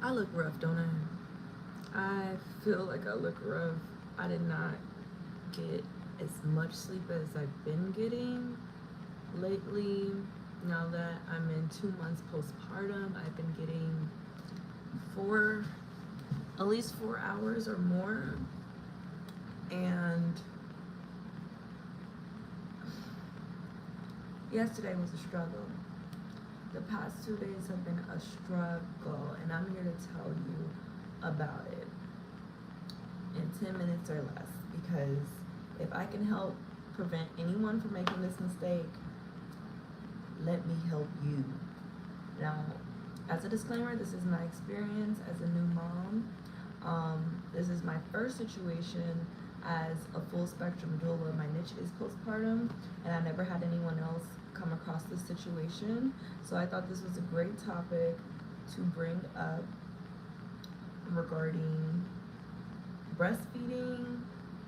I look rough, don't I? I feel like I look rough. I did not get as much sleep as I've been getting lately. Now that I'm in 2 months postpartum, I've been getting at least 4 hours or more. And yesterday was a struggle. The past 2 days have been a struggle, and I'm here to tell you about it in 10 minutes or less, because if I can help prevent anyone from making this mistake, let me help you. Now, as a disclaimer, this is my experience as a new mom. This is my first situation as a full spectrum doula. My niche is postpartum, and I never had anyone else come across this situation. So I thought this was a great topic to bring up regarding breastfeeding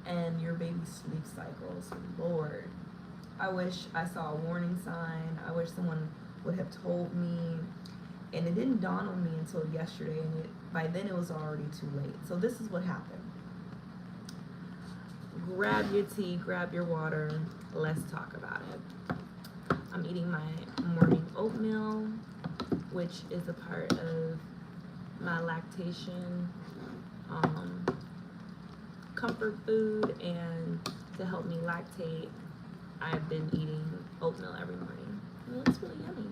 and your baby's sleep cycles. Lord, I wish I saw a warning sign. I wish someone would have told me, and it didn't dawn on me until yesterday, and by then it was already too late. So this is what happened. Grab your tea, grab your water, let's talk about it. I'm eating my morning oatmeal, which is a part of my lactation comfort food, and to help me lactate, I've been eating oatmeal every morning. It looks really yummy.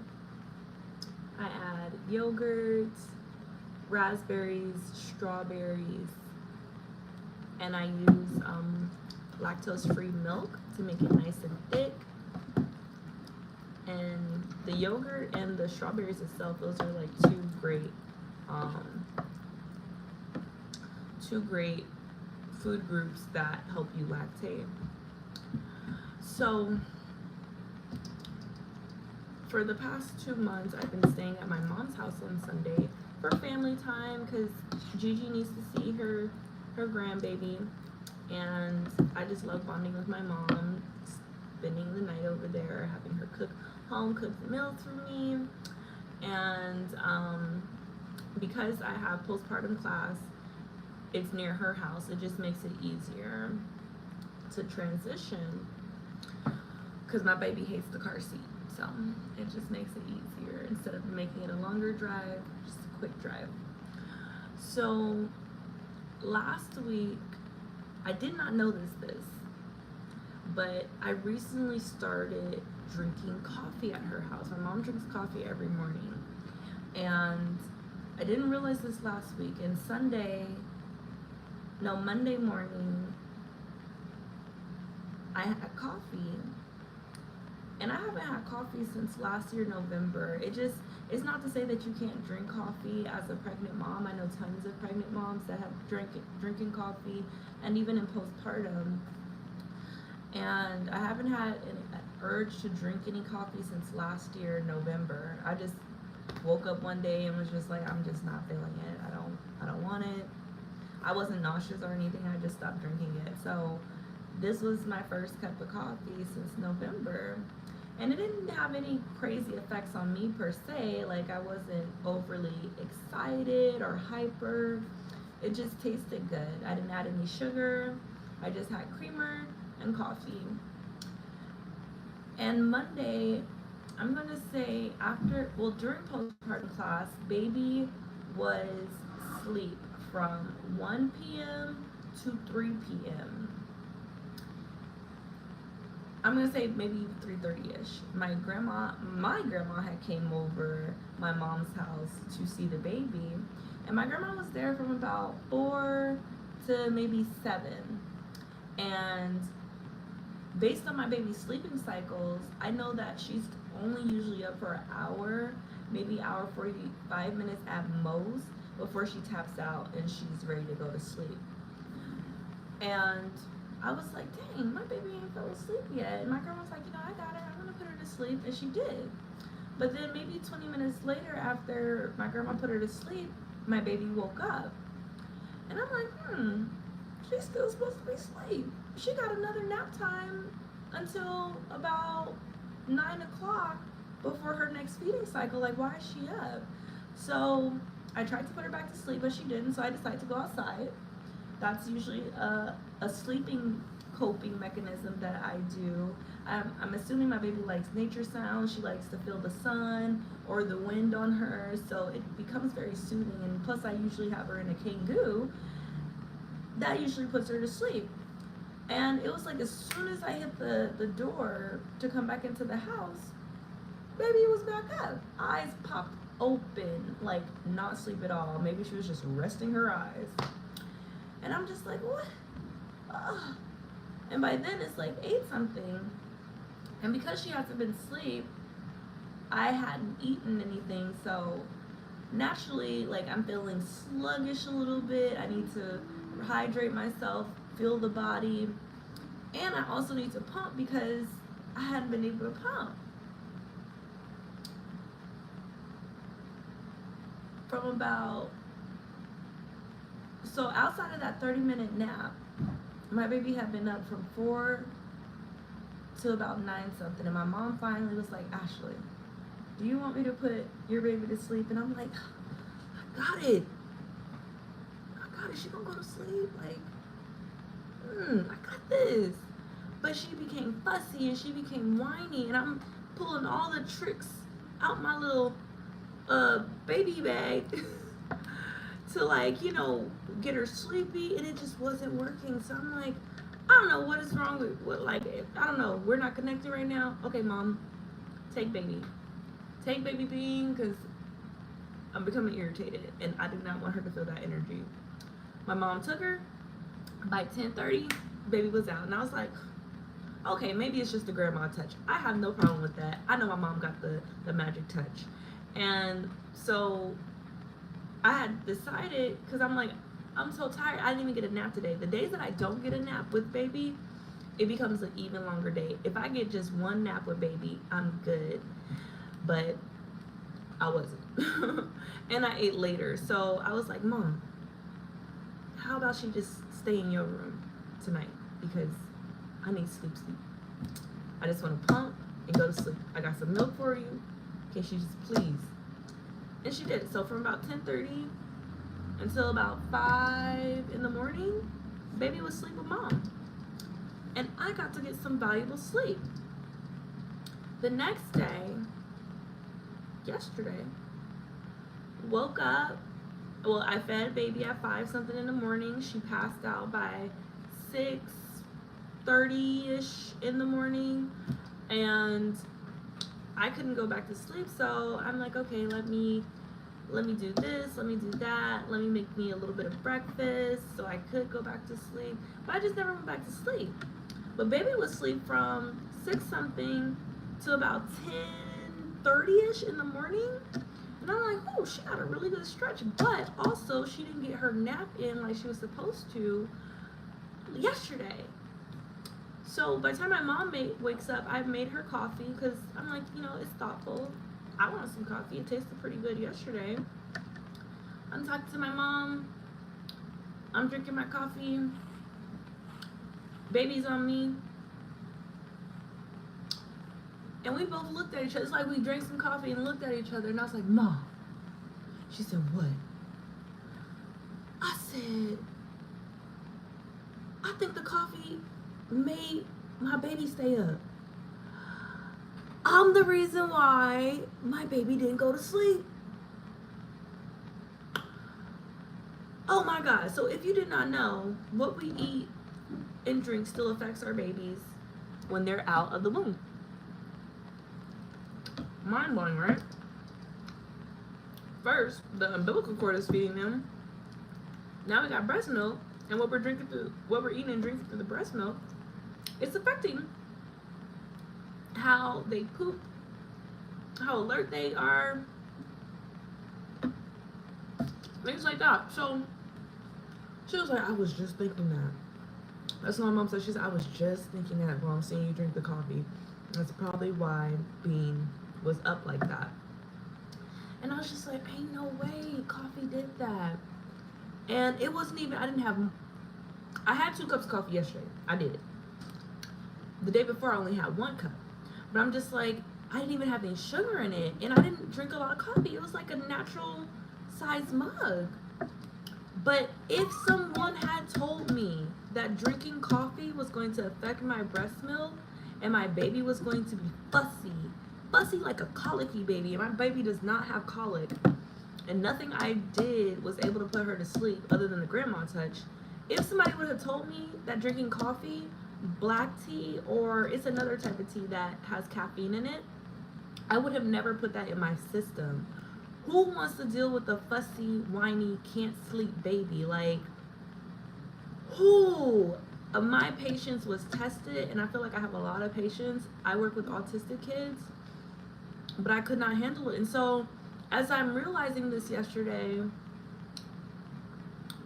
I add yogurt, raspberries, strawberries, and I use lactose-free milk to make it nice and thick. And the yogurt and the strawberries itself, those are like two great food groups that help you lactate. So for the past 2 months, I've been staying at my mom's house on Sunday for family time, because Gigi needs to see her grandbaby, and I just love bonding with my mom, spending the night over there, having her cook home-cooked meals for me. And because I have postpartum class, it's near her house. It just makes it easier to transition, because my baby hates the car seat. So it just makes it easier. Instead of making it a longer drive, just a quick drive. So last week, I did not notice this, but I recently started drinking coffee at her house. My mom drinks coffee every morning, and I didn't realize this last week. And Monday morning, I had coffee, and I haven't had coffee since last year, November. It's not to say that you can't drink coffee as a pregnant mom. I know tons of pregnant moms that have drinking coffee, and even in postpartum. And I haven't had an urge to drink any coffee since last year, November. I just woke up one day and was just like, I'm just not feeling it. I don't want it. I wasn't nauseous or anything. I just stopped drinking it. So this was my first cup of coffee since November. And it didn't have any crazy effects on me per se. Like, I wasn't overly excited or hyper. It just tasted good. I didn't add any sugar. I just had creamer and coffee. And Monday, I'm gonna say during postpartum class, baby was asleep from 1 p.m. to 3 p.m. I'm gonna say maybe 3:30ish. My grandma had came over my mom's house to see the baby, and my grandma was there from about 4 to maybe 7. And based on my baby's sleeping cycles, I know that she's only usually up for an hour, maybe hour 45 minutes at most, before she taps out and she's ready to go to sleep. And I was like, dang, my baby ain't fell asleep yet. And my grandma was like, I got it. I'm gonna put her to sleep. And she did. But then maybe 20 minutes later, after my grandma put her to sleep, my baby woke up. And I'm like, she's still supposed to be asleep. She got another nap time until about 9 o'clock before her next feeding cycle. Like, why is she up? So I tried to put her back to sleep, but she didn't, so I decided to go outside. That's usually a sleeping coping mechanism that I do. I'm assuming my baby likes nature sounds. She likes to feel the sun or the wind on her, so it becomes very soothing. And plus, I usually have her in a Kangoo. That usually puts her to sleep. And it was like as soon as I hit the door to come back into the house, baby was back up. Eyes popped open, like not asleep at all. Maybe she was just resting her eyes. And I'm just like, what? Ugh. And by then it's like 8 something. And because she hasn't been asleep, I hadn't eaten anything. So naturally, like I'm feeling sluggish a little bit. I need to hydrate myself, feel the body. And I also need to pump because I hadn't been able to pump. From about, so outside of that 30-minute nap, my baby had been up from 4 to about 9 something, and my mom finally was like, Ashley, do you want me to put your baby to sleep? And I'm like, I got it. She gonna go to sleep, like, I got this. But she became fussy and she became whiny, and I'm pulling all the tricks out my little baby bag to, like, you know, get her sleepy, and it just wasn't working. So I'm like, I don't know what is wrong with what, like, I don't know, we're not connecting right now. Okay, mom, take baby being, because I'm becoming irritated and I do not want her to feel that energy. My mom took her. By 10:30, baby was out, and I was like, okay, maybe it's just the grandma touch. I have no problem with that. I know my mom got the magic touch. And so I had decided, because I'm like, I'm so tired, I didn't even get a nap today. The days that I don't get a nap with baby, it becomes an even longer day. If I get just one nap with baby, I'm good. But I wasn't. And I ate later. So I was like, Mom, how about she just stay in your room tonight? Because I need sleep. I just want to pump and go to sleep. I got some milk for you. Can she just please? And she did. So from about 10:30 until about 5 in the morning, baby was asleep with mom. And I got to get some valuable sleep. The next day, yesterday, woke up. Well, I fed baby at 5 something in the morning. She passed out by 6:30-ish in the morning, and I couldn't go back to sleep. So I'm like, okay, let me do this, let me do that, let me make me a little bit of breakfast so I could go back to sleep. But I just never went back to sleep. But baby was asleep from 6 something to about 10:30-ish in the morning. And I'm like, oh, she got a really good stretch. But also, she didn't get her nap in like she was supposed to yesterday. So by the time my mom wakes up, I've made her coffee because I'm like, you know, it's thoughtful. I want some coffee. It tasted pretty good yesterday. I'm talking to my mom. I'm drinking my coffee. Baby's on me. And we both looked at each other. It's like we drank some coffee and looked at each other. And I was like, Mom. She said, what? I said, I think the coffee made my baby stay up. I'm the reason why my baby didn't go to sleep. Oh my God. So if you did not know, what we eat and drink still affects our babies when they're out of the womb. Mind blowing, right? First, the umbilical cord is feeding them. Now we got breast milk, and what we're eating and drinking through the breast milk, it's affecting how they poop, how alert they are, things like that. So she was like, I was just thinking that. That's what my mom said. She said, I was just thinking that while I'm seeing you drink the coffee. That's probably why Bean was up like that. And I was just like, ain't no way coffee did that. And it wasn't even, I had 2 cups of coffee yesterday. I did. The day before I only had 1 cup. But I'm just like, I didn't even have any sugar in it. And I didn't drink a lot of coffee. It was like a natural size mug. But if someone had told me that drinking coffee was going to affect my breast milk and my baby was going to be fussy like a colicky baby, and my baby does not have colic, and nothing I did was able to put her to sleep other than the grandma touch. If somebody would have told me that drinking coffee, black tea, or it's another type of tea that has caffeine in it, I would have never put that in my system. Who wants to deal with a fussy, whiny, can't sleep baby? Like, who? My patience was tested, and I feel like I have a lot of patience. I work with autistic kids, but I could not handle it. And so, as I'm realizing this yesterday,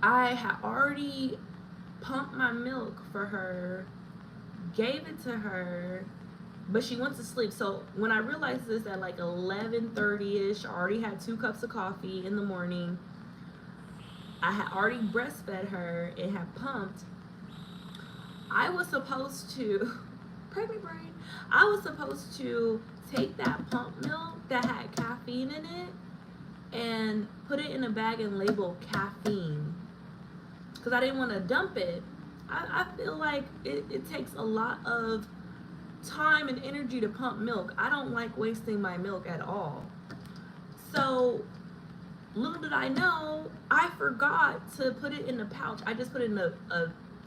I had already pumped my milk for her, gave it to her, but she went to sleep. So when I realized this at like 11:30ish, I already had 2 cups of coffee in the morning. I had already breastfed her. It had pumped. I was supposed to, pregnant brain, I was supposed to take that pump milk that had caffeine in it and put it in a bag and label caffeine, because I didn't want to dump it. I feel like it takes a lot of time and energy to pump milk. I don't like wasting my milk at all. So little did I know, I forgot to put it in a pouch. I just put it in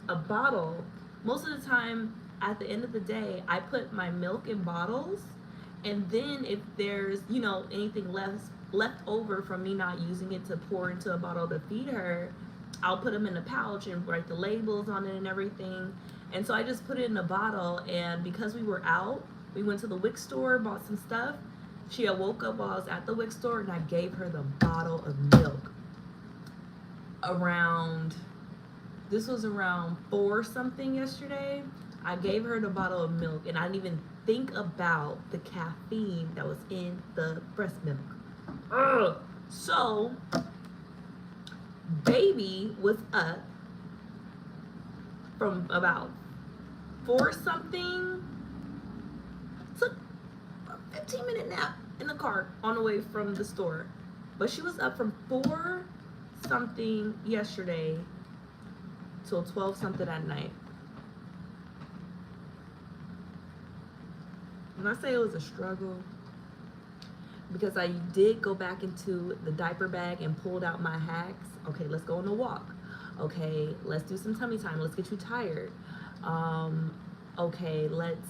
a bottle. Most of the time at the end of the day, I put my milk in bottles, and then if there's, you know, anything left over from me not using it to pour into a bottle to feed her, I'll put them in a pouch and write the labels on it and everything. And so I just put it in a bottle, and because we were out, we went to the WIC store, bought some stuff. She had woke up while I was at the WIC store, and I gave her the bottle of milk. This was around 4 something yesterday. I gave her the bottle of milk, and I didn't even think about the caffeine that was in the breast milk. Ugh. So, baby was up from about 4 something, took a 15-minute nap in the car on the way from the store. But she was up from 4 something yesterday till 12 something at night. When I say it was a struggle, because I did go back into the diaper bag and pulled out my hacks. Okay, let's go on a walk. Okay, let's do some tummy time. Let's get you tired. Okay, let's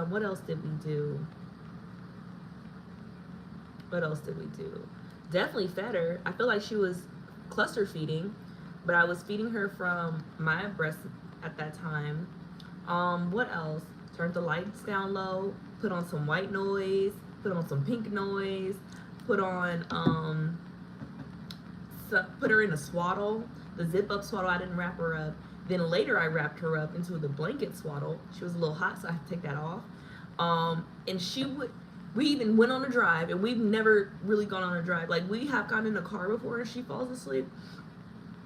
what else did we do? What else did we do? Definitely fed her. I feel like she was cluster feeding, but I was feeding her from my breast at that time. What else? Turned the lights down low, put on some white noise, put on some pink noise, put on put her in a swaddle, the zip up swaddle. I didn't wrap her up. Then later I wrapped her up into the blanket swaddle. She was a little hot, so I had to take that off. And we even went on a drive, and we've never really gone on a drive. Like, we have gotten in a car before and she falls asleep,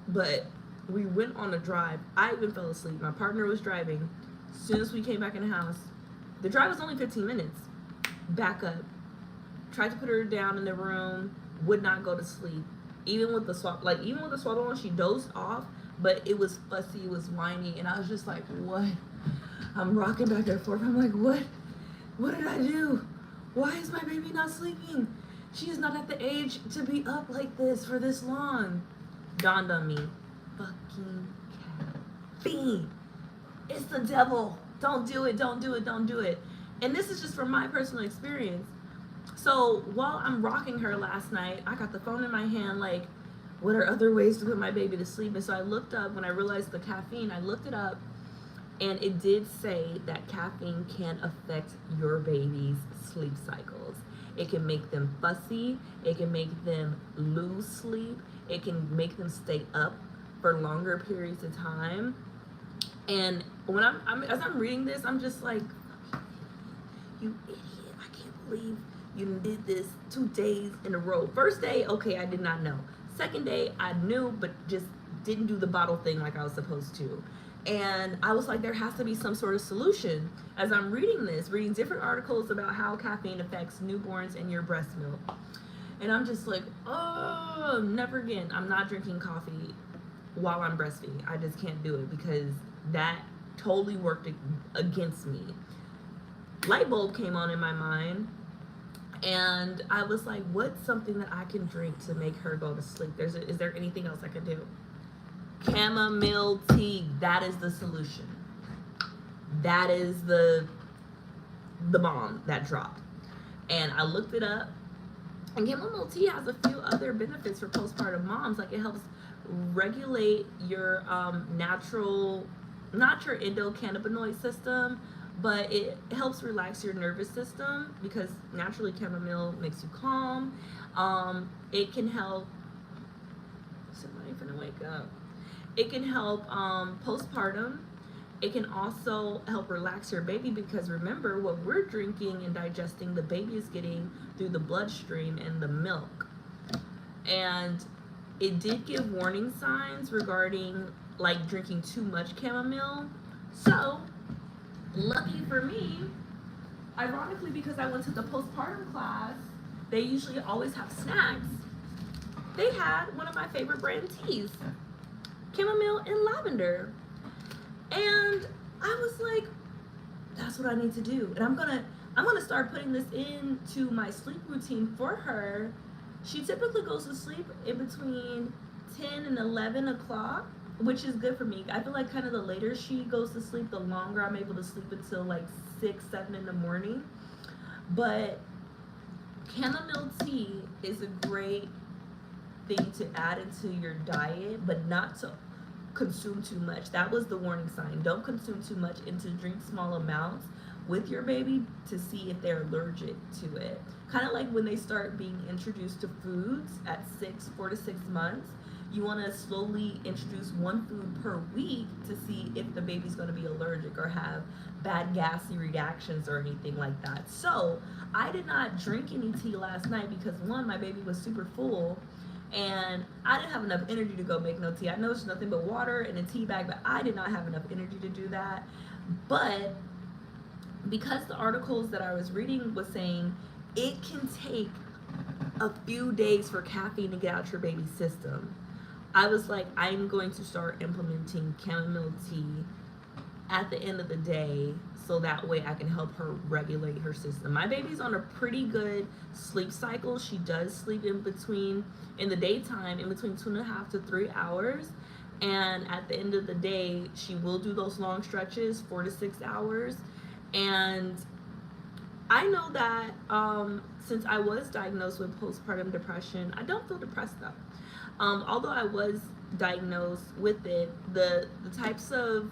but we went on a drive. I even fell asleep. My partner was driving. As soon as we came back in the house, the drive was only 15 minutes. Back up. Tried to put her down in the room, would not go to sleep. Even with the swaddle on, she dozed off, but it was fussy, it was whiny, and I was just like, what? I'm rocking back and forth. I'm like, what? What did I do? Why is my baby not sleeping? She is not at the age to be up like this for this long. Dawned on me, fucking caffeine. It's the devil. Don't do it, don't do it, don't do it. And this is just from my personal experience. So while I'm rocking her last night, I got the phone in my hand, like, what are other ways to put my baby to sleep? And so I looked up, when I realized the caffeine, I looked it up, and it did say that caffeine can affect your baby's sleep cycles. It can make them fussy. It can make them lose sleep. It can make them stay up for longer periods of time. And when as I'm reading this, I'm just like, you idiot, I can't believe you did this 2 days in a row. First day, okay, I did not know. Second day, I knew, but just didn't do the bottle thing like I was supposed to. And I was like, there has to be some sort of solution. As I'm reading this, reading different articles about how caffeine affects newborns and your breast milk. And I'm just like, oh. never again. I'm not drinking coffee while I'm breastfeeding. I just can't do it because that totally worked against me. Light bulb came on in my mind, and I was like, what's something that I can drink to make her go to sleep? Is there anything else I can do? Chamomile tea. That is the solution. That is the bomb that dropped. And I looked it up. And chamomile tea has a few other benefits for postpartum moms. Like, it helps regulate your natural, not your endocannabinoid system, but it helps relax your nervous system because naturally chamomile makes you calm. It can help, somebody finna wake up. It can help postpartum. It can also help relax your baby because remember, what we're drinking and digesting, the baby is getting through the bloodstream and the milk. And it did give warning signs regarding like drinking too much chamomile. So, lucky for me, ironically, because I went to the postpartum class, they usually always have snacks. They had one of my favorite brand teas, chamomile and lavender. And I was like, that's what I need to do. And I'm gonna start putting this into my sleep routine for her. She typically goes to sleep in between 10 and 11 o'clock, which is good for me. I feel like kind of the later she goes to sleep, the longer I'm able to sleep until like 6, 7 in the morning. But chamomile tea is a great thing to add into your diet, but not to consume too much. That was the warning sign. Don't consume too much and to drink small amounts with your baby to see if they're allergic to it. Kind of like when they start being introduced to foods at 4 to 6 months, you want to slowly introduce one food per week to see if the baby's going to be allergic or have bad gassy reactions or anything like that. So I did not drink any tea last night because one, my baby was super full, and I didn't have enough energy to go make no tea. I know it's nothing but water and a tea bag, but I did not have enough energy to do that. But because the articles that I was reading was saying it can take a few days for caffeine to get out your baby's system, I was like, I'm going to start implementing chamomile tea at the end of the day so that way I can help her regulate her system. My baby's on a pretty good sleep cycle. She does sleep in the daytime, in between 2.5 to 3 hours. And at the end of the day, she will do those long stretches, 4 to 6 hours. And I know that since I was diagnosed with postpartum depression, I don't feel depressed though. Although I was diagnosed with it, the types of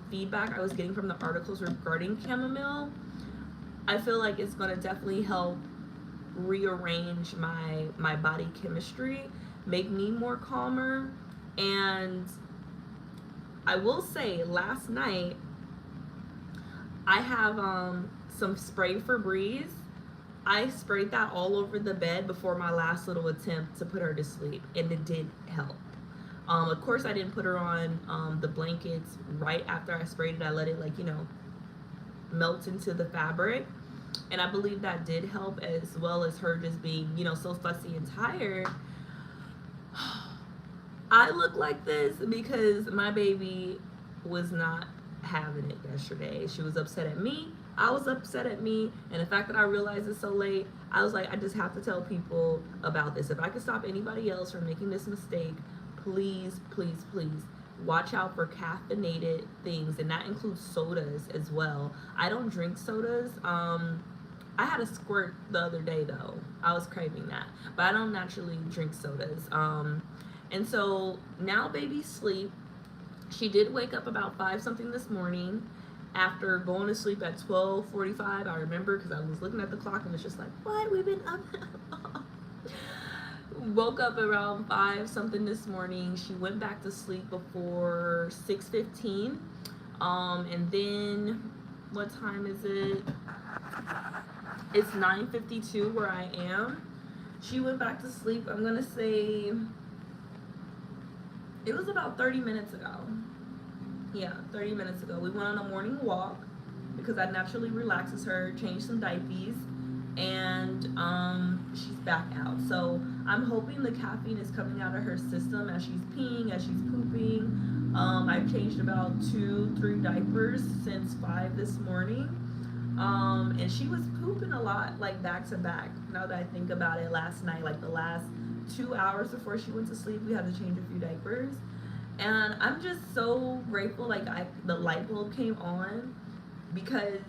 feedback I was getting from the articles regarding chamomile, I feel like it's going to definitely help rearrange my body chemistry, make me more calmer. And I will say, last night I have some spray Febreze. I sprayed that all over the bed before my last little attempt to put her to sleep, and it did help. Of course, I didn't put her on the blankets right after I sprayed it. I let it, like, melt into the fabric, and I believe that did help, as well as her just being, so fussy and tired. I look like this because my baby was not having it yesterday. She was upset at me. I was upset at me, and the fact that I realized it so late, I was like, I just have to tell people about this. If I could stop anybody else from making this mistake, please, please, please watch out for caffeinated things, and that includes sodas as well. I don't drink sodas. I had a squirt the other day though. I was craving that, but I don't naturally drink sodas. And so now baby's asleep. She did wake up about 5 something this morning after going to sleep at 12:45. I remember because I was looking at the clock and was just like, what? We've been up. Woke up around 5 something this morning. She went back to sleep before 6:15. And then what time is it? It's 9:52 where I am. She went back to sleep, I'm gonna say it was about 30 minutes ago. Yeah, 30 minutes ago. We went on a morning walk because that naturally relaxes her, changed some diapers, and she's back out. So I'm hoping the caffeine is coming out of her system as she's peeing, as she's pooping. I've changed about 2-3 diapers since 5 this morning. And she was pooping a lot, like back to back. Now that I think about it, last night, like the last 2 hours before she went to sleep, we had to change a few diapers. And I'm just so grateful, like the light bulb came on, because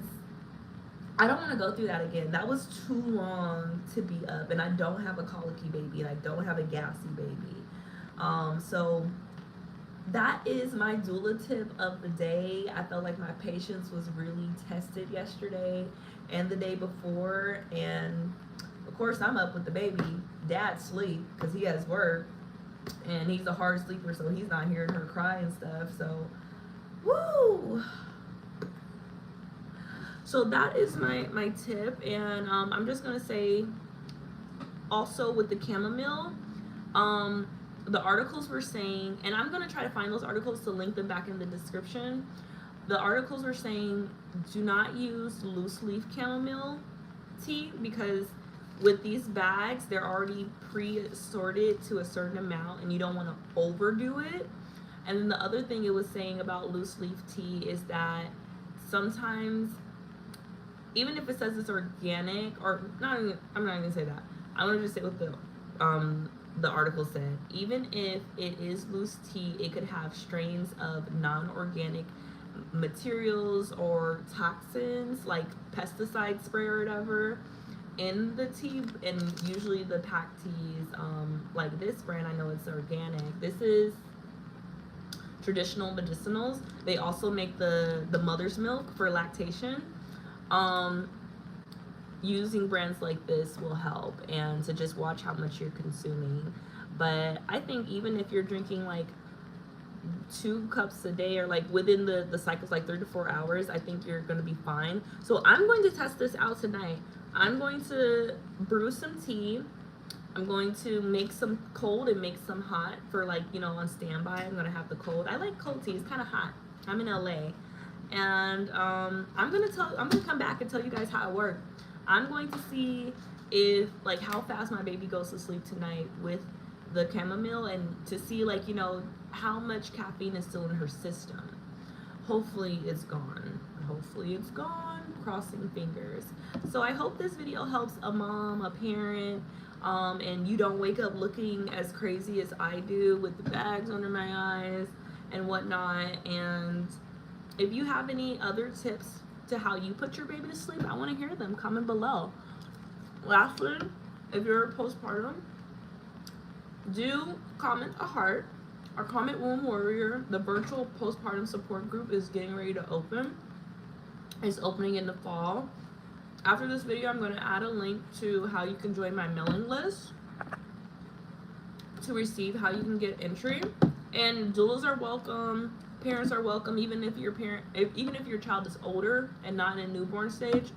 I don't want to go through that again. That was too long to be up, and I don't have a colicky baby, and I don't have a gassy baby. So that is my doula tip of the day. I felt like my patience was really tested yesterday and the day before, and of course I'm up with the baby. Dad's asleep because he has work, and he's a hard sleeper, so he's not hearing her cry and stuff. So, woo! So that is my tip, and I'm just gonna say also with the chamomile, the articles were saying, and I'm gonna try to find those articles to link them back in the description. The articles were saying do not use loose leaf chamomile tea, because with these bags they're already pre-sorted to a certain amount and you don't want to overdo it. And then the other thing it was saying about loose leaf tea is that sometimes, even if it says it's organic, or not, I'm not gonna say that. I'm gonna just say what the article said. Even if it is loose tea, it could have strains of non-organic materials or toxins like pesticide spray or whatever in the tea. And usually the pack teas, like this brand, I know it's organic. This is traditional medicinals. They also make the mother's milk for lactation. Using brands like this will help, and to just watch how much you're consuming. But I think even if you're drinking like 2 cups a day, or like within the cycles, like 3 to 4 hours, I think you're going to be fine. So I'm going to test this out tonight. I'm going to brew some tea. I'm going to make some cold and make some hot for, like, you know, on standby. I'm going to have the cold. I like cold tea. It's kind of hot. I'm in LA. And I'm gonna come back and tell you guys how it worked. I'm going to see if, like, how fast my baby goes to sleep tonight with the chamomile, and to see, like, you know, how much caffeine is still in her system. Hopefully it's gone. Hopefully it's gone. Crossing fingers. So I hope this video helps a mom, a parent, and you don't wake up looking as crazy as I do with the bags under my eyes and whatnot. And if you have any other tips to how you put your baby to sleep, I want to hear them. Comment below. Lastly, if you're postpartum, do comment a heart. Our Comment Womb Warrior, the virtual postpartum support group, is getting ready to open. It's opening in the fall. After this video, I'm going to add a link to how you can join my mailing list to receive how you can get entry. And doulas are welcome. Parents are welcome, even if your child is older and not in a newborn stage.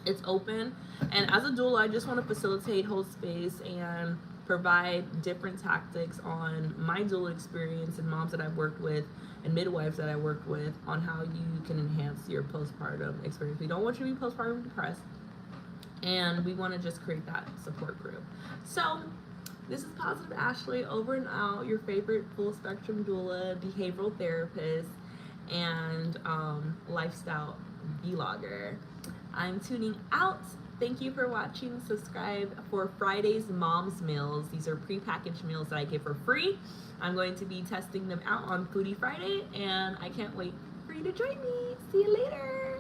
It's open. And as a doula, I just want to facilitate, hold space, and provide different tactics on my doula experience and moms that I've worked with and midwives that I worked with on how you can enhance your postpartum experience. We don't want you to be postpartum depressed, and we want to just create that support group. So this is Positive Ashley, over and out, your favorite full spectrum doula, behavioral therapist, and lifestyle vlogger. I'm tuning out. Thank you for watching. Subscribe for Friday's Mom's Meals. These are prepackaged meals that I give for free. I'm going to be testing them out on Foodie Friday, and I can't wait for you to join me. See you later.